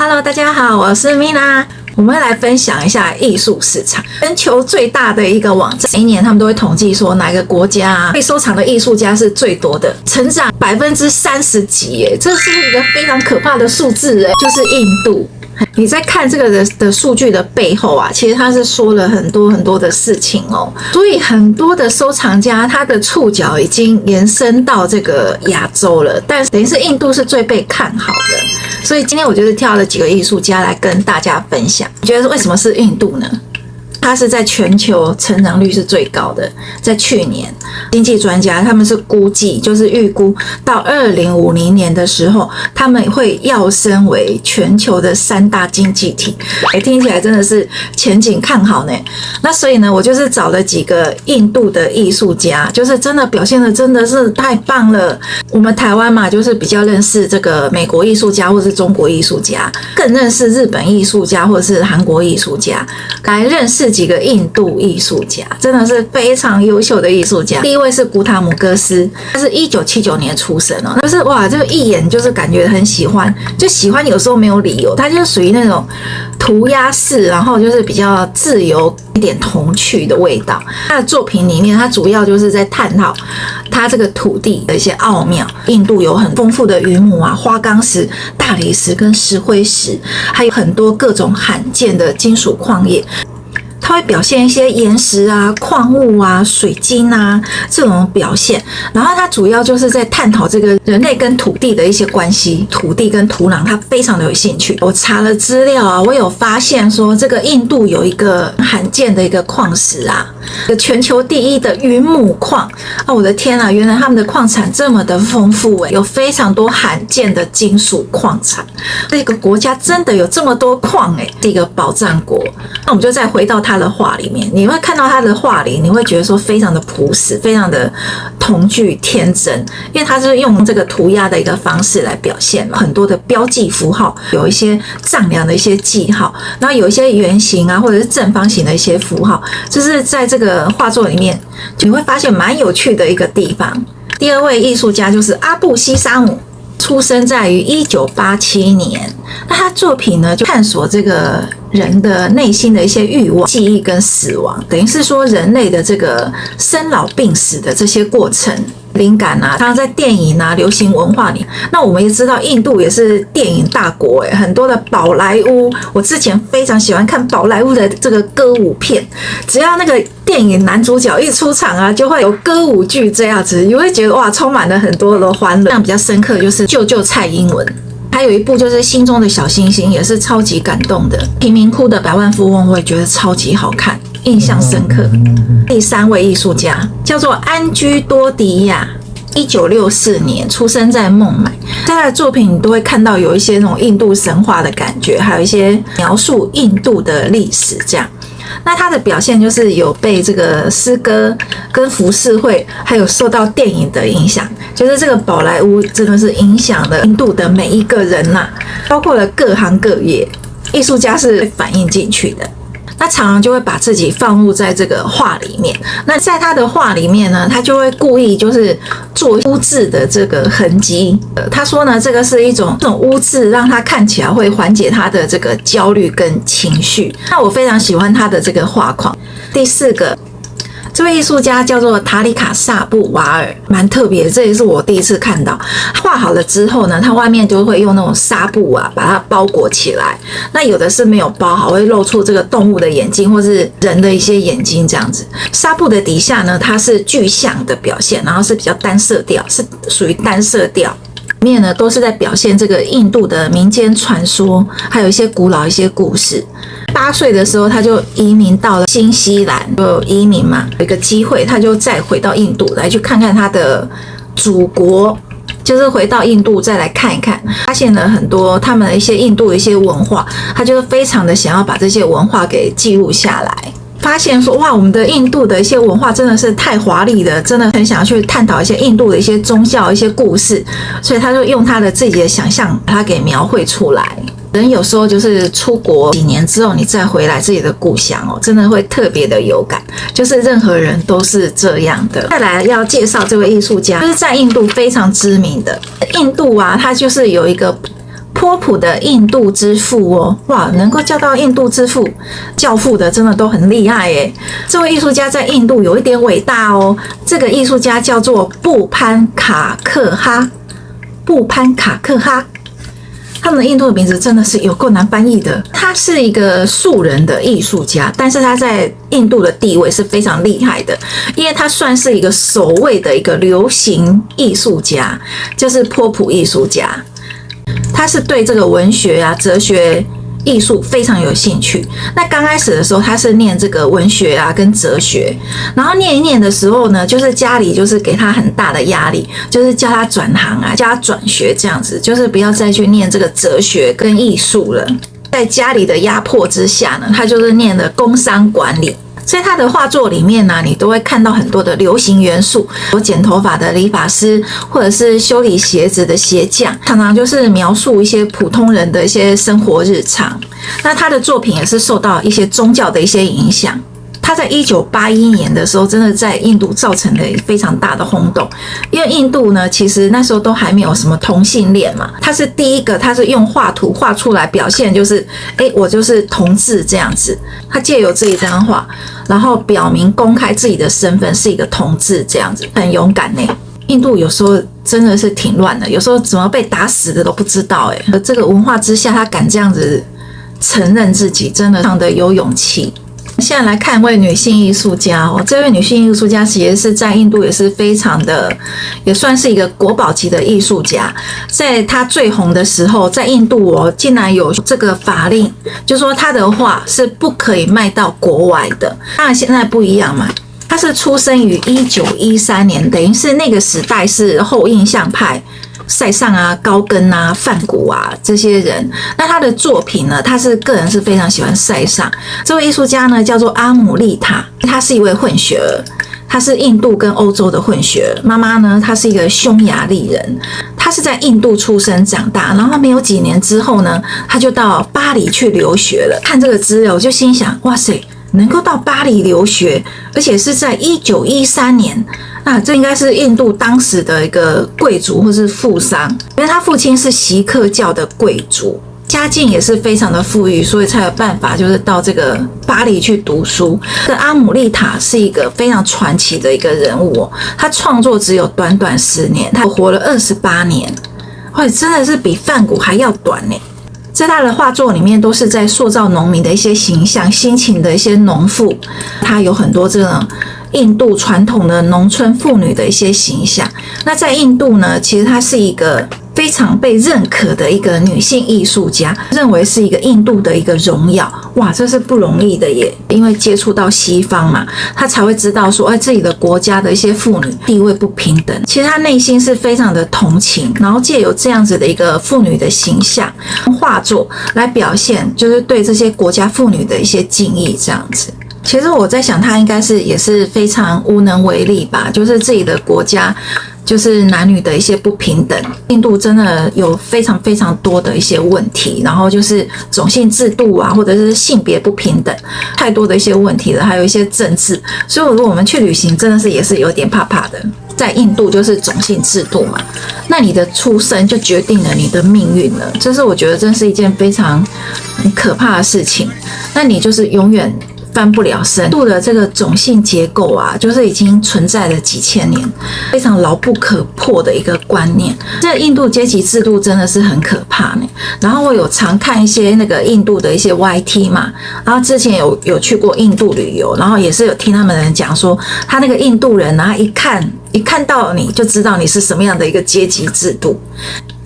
Hello， 大家好，我是 Mina。我们来分享一下艺术市场，全球最大的一个网站，每一年他们都会统计说哪个国家被收藏的艺术家是最多的，成长30%几耶，这是一个非常可怕的数字耶，就是印度。你在看这个的数据的背后啊，其实他是说了很多的事情哦，所以很多的收藏家他的触角已经延伸到这个亚洲了，但等于是印度是最被看好的，所以今天我就是挑了几个艺术家来跟大家分享。你觉得为什么是印度呢？它是在全球成长率是最高的，在去年，经济专家他们是估计，就是预估到2050年的时候，他们会跃升为全球的3大经济体。听起来真的是前景看好呢。那所以呢，我就是找了几个印度的艺术家，就是真的表现的真的是太棒了。我们台湾嘛，就是比较认识这个美国艺术家或是中国艺术家，更认识日本艺术家或是韩国艺术家，来认识几个印度艺术家，真的是非常优秀的艺术家。第一位是古塔姆戈斯，他是1979年出生哦，就是哇，就一眼就是感觉很喜欢，就喜欢有时候没有理由，他就是属于那种涂鸦式，然后就是比较自由一点童趣的味道。他的作品里面，他主要就是在探讨他这个土地的一些奥妙。印度有很丰富的云母啊、花岗石、大理石跟石灰石，还有很多各种罕见的金属矿业。它会表现一些岩石啊、矿物啊、水晶啊这种表现，然后它主要就是在探讨这个人类跟土地的一些关系，土地跟土壤，它非常的有兴趣。我查了资料啊，我有发现说这个印度有一个罕见的一个矿石啊，全球第一的云母矿啊，我的天啊，原来他们的矿产这么的丰富有非常多罕见的金属矿产，这个国家真的有这么多矿是一个宝藏国。那我们就再回到他的画里面，你会看到他的画里，你会觉得说非常的朴实，非常的童趣天真，因为他是用这个涂鸦的一个方式来表现很多的标记符号，有一些丈量的一些记号，然后有一些圆形啊或者是正方形的一些符号，就是在这个画作里面你会发现蛮有趣的一个地方。第二位艺术家就是阿布西沙姆，出生在于1987年。那他作品呢，就探索这个人的内心的一些欲望、记忆跟死亡，等于是说人类的这个生老病死的这些过程。灵感啊，常常在电影啊、流行文化里。那我们也知道，印度也是电影大国很多的宝莱坞。我之前非常喜欢看宝莱坞的这个歌舞片，只要那个电影男主角一出场啊，就会有歌舞剧这样子，你会觉得哇，充满了很多的欢乐。这样比较深刻就是救救蔡英文。还有一部就是心中的小星星，也是超级感动的。贫民窟的百万富翁，我也觉得超级好看，印象深刻。第三位艺术家叫做安居多迪亚，1964年出生在孟买。在他的作品你都会看到有一些那种印度神话的感觉，还有一些描述印度的历史这样。那他的表现就是有被这个诗歌跟浮世绘还有受到电影的影响，就是这个宝莱坞真的是影响了印度的每一个人包括了各行各业，艺术家是反映进去的。他常常就会把自己放入在这个画里面。那在他的画里面呢，他就会故意就是做污渍的这个痕迹。他说呢，这个是一种污渍，让他看起来会缓解他的这个焦虑跟情绪。那我非常喜欢他的这个画框。第四个，这位艺术家叫做塔里卡萨布瓦尔，蛮特别的，这也是我第一次看到。画好了之后呢，它外面就会用那种纱布啊把它包裹起来。那有的是没有包好，会露出这个动物的眼睛或是人的一些眼睛这样子。纱布的底下呢，它是具象的表现，然后是比较单色调，是属于单色调。里面呢都是在表现这个印度的民间传说，还有一些古老一些故事。8岁的时候他就移民到了新西兰，就移民嘛，有一个机会他就再回到印度来去看看他的祖国，就是回到印度再来看一看，发现了很多他们的一些印度的一些文化，他就是非常的想要把这些文化给记录下来。发现说哇，我们的印度的一些文化真的是太华丽了，真的很想要去探讨一些印度的一些宗教、一些故事，所以他就用他的自己的想象把它给描绘出来。人有时候就是出国几年之后，你再回来自己的故乡真的会特别的有感，就是任何人都是这样的。再来要介绍这位艺术家，就是在印度非常知名的印度啊，它就是有一个波普的印度之父哦，哇，能够叫到印度之父、教父的，真的都很厉害耶。这位艺术家在印度有一点伟大哦。这个艺术家叫做布潘卡克哈，布潘卡克哈。他们的印度的名字真的是有够难翻译的。他是一个素人的艺术家，但是他在印度的地位是非常厉害的，因为他算是一个首位的一个流行艺术家，就是波普艺术家。他是对这个文学啊、哲学、艺术非常有兴趣。那刚开始的时候，他是念这个文学啊跟哲学，然后念一念的时候呢，就是家里就是给他很大的压力，就是叫他转行啊，叫他转学这样子，就是不要再去念这个哲学跟艺术了。在家里的压迫之下呢，他就是念了工商管理。在他的画作里面呢，你都会看到很多的流行元素，有剪头发的理发师，或者是修理鞋子的鞋匠，常常就是描述一些普通人的一些生活日常。那他的作品也是受到一些宗教的一些影响。他在1981年的时候，真的在印度造成了非常大的轰动，因为印度呢，其实那时候都还没有什么同性恋嘛，他是第一个，他是用画图画出来表现，就是我就是同志这样子，他借由这一张画，然后表明公开自己的身份是一个同志这样子，很勇敢呢。印度有时候真的是挺乱的，有时候怎么被打死的都不知道这个文化之下，他敢这样子承认自己，真的非常的有勇气。现在来看一位女性艺术家哦，这位女性艺术家其实是在印度也是非常的，也算是一个国宝级的艺术家。在她最红的时候，在印度竟然有这个法令，就说她的画是不可以卖到国外的。当然现在不一样嘛，她是出生于1913年，等于是那个时代是后印象派。塞尚啊、高更啊、梵谷啊这些人，那他的作品呢，他是个人是非常喜欢塞尚。这位艺术家呢叫做阿姆利塔，他是一位混血儿，他是印度跟欧洲的混血儿。妈妈呢，她是一个匈牙利人，他是在印度出生长大，然后没有几年之后呢，他就到巴黎去留学了。看这个资料，我就心想，哇塞！能够到巴黎留学，而且是在1913年，那这应该是印度当时的一个贵族或是富商，因为他父亲是锡克教的贵族，家境也是非常的富裕，所以才有办法就是到这个巴黎去读书。这阿姆利塔是一个非常传奇的一个人物他创作只有短短10年，他活了28年，真的是比梵谷还要短呢。在他的画作里面都是在塑造农民的一些形象，辛勤的一些农妇，他有很多这种印度传统的农村妇女的一些形象。那在印度呢，其实她是一个非常被认可的一个女性艺术家，认为是一个印度的一个荣耀。哇，这是不容易的耶，因为接触到西方嘛，她才会知道说，自己的国家的一些妇女地位不平等。其实她内心是非常的同情，然后借由这样子的一个妇女的形象画作来表现，就是对这些国家妇女的一些敬意这样子。其实我在想，她应该是也是非常无能为力吧，就是自己的国家就是男女的一些不平等，印度真的有非常非常多的一些问题，然后就是种姓制度啊，或者是性别不平等，太多的一些问题了，还有一些政治，所以如果我们去旅行，真的是也是有点怕怕的。在印度就是种姓制度嘛，那你的出生就决定了你的命运了，这是我觉得真是一件非常可怕的事情。那你就是永远翻不了身。印度的这个种姓结构啊，就是已经存在了几千年，非常牢不可破的一个观念。这印度阶级制度真的是很可怕呢。然后我有常看一些那个印度的一些 YT 嘛，然后之前有去过印度旅游，然后也是有听他们的人讲说，他那个印度人啊，一看到你就知道你是什么样的一个阶级制度。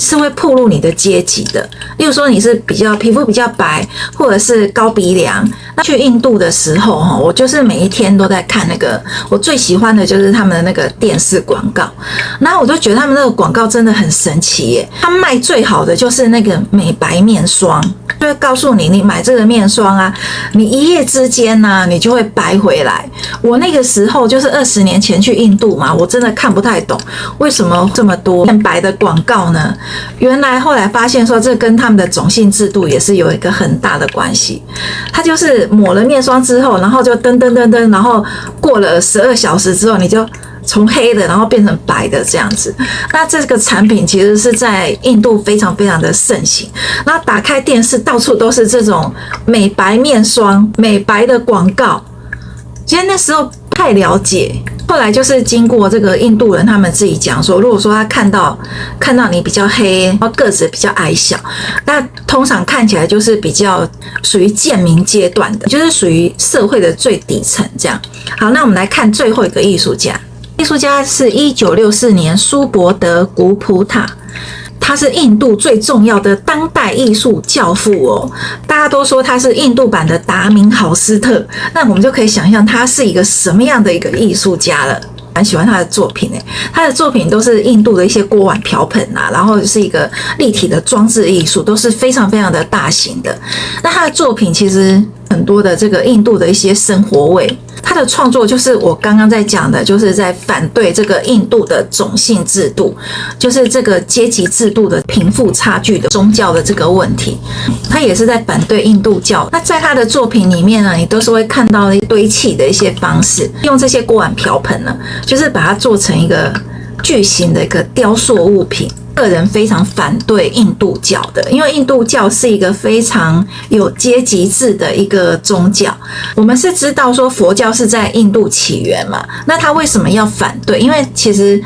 是会暴露你的阶级的，例如说你是皮肤比较白，或者是高鼻梁。那去印度的时候，我就是每一天都在看那个，我最喜欢的就是他们的那个电视广告，然后我就觉得他们那个广告真的很神奇耶。他们卖最好的就是那个美白面霜，就会告诉你，你买这个面霜啊，你一夜之间啊，你就会白回来。我那个时候就是20年前去印度嘛，我真的看不太懂为什么这么多变白的广告呢？原来后来发现说，这跟他们的种姓制度也是有一个很大的关系。他就是抹了面霜之后，然后就噔，然后过了12小时之后，你就从黑的然后变成白的这样子。那这个产品其实是在印度非常非常的盛行，那打开电视到处都是这种美白面霜、美白的广告。其实那时候不太了解，后来就是经过这个印度人他们自己讲说，如果说他看到你比较黑，然后个子比较矮小，那通常看起来就是比较属于贱民阶段的，就是属于社会的最底层这样。好，那我们来看最后一个艺术家，艺术家是1964年苏伯德·古普塔。他是印度最重要的当代艺术教父哦，大家都说他是印度版的达明豪斯特，那我们就可以想象他是一个什么样的一个艺术家了。蛮喜欢他的作品诶，他的作品都是印度的一些锅碗瓢盆啊，然后是一个立体的装置艺术，都是非常非常的大型的。那他的作品其实很多的这个印度的一些生活味。他的创作就是我刚刚在讲的，就是在反对这个印度的种姓制度，就是这个阶级制度的贫富差距的宗教的这个问题。他也是在反对印度教。那在他的作品里面呢，你都是会看到堆砌的一些方式，用这些锅碗瓢盆呢，就是把它做成一个巨型的一个雕塑物品。个人非常反对印度教的，因为印度教是一个非常有阶级制的一个宗教。我们是知道说佛教是在印度起源嘛，那他为什么要反对？因为其实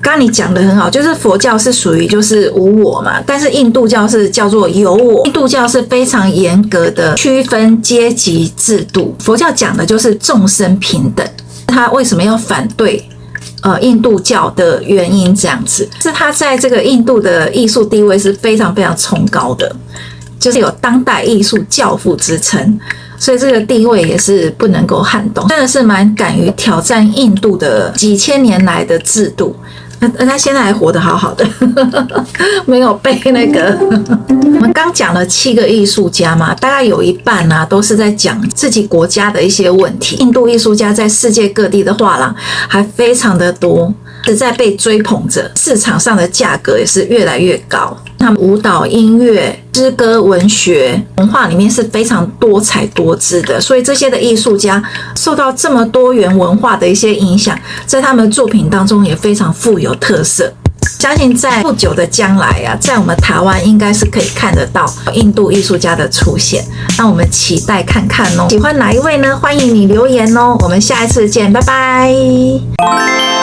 刚刚你讲的很好，就是佛教是属于就是无我嘛，但是印度教是叫做有我。印度教是非常严格的区分阶级制度，佛教讲的就是众生平等。他为什么要反对印度教的原因这样子，是他在这个印度的艺术地位是非常非常崇高的，就是有当代艺术教父之称，所以这个地位也是不能够撼动，真的是蛮敢于挑战印度的几千年来的制度。他现在还活得好好的，没有被那个。我们刚讲了7个艺术家嘛，大概有一半啊都是在讲自己国家的一些问题。印度艺术家在世界各地的画廊还非常的多，是在被追捧着，市场上的价格也是越来越高。他们舞蹈、音乐、诗歌、文学、文化里面是非常多彩多姿的，所以这些的艺术家受到这么多元文化的一些影响，在他们的作品当中也非常富有特色。相信在不久的将来啊，在我们台湾应该是可以看得到印度艺术家的出现，那我们期待看看哦。喜欢哪一位呢？欢迎你留言哦。我们下一次见，拜拜。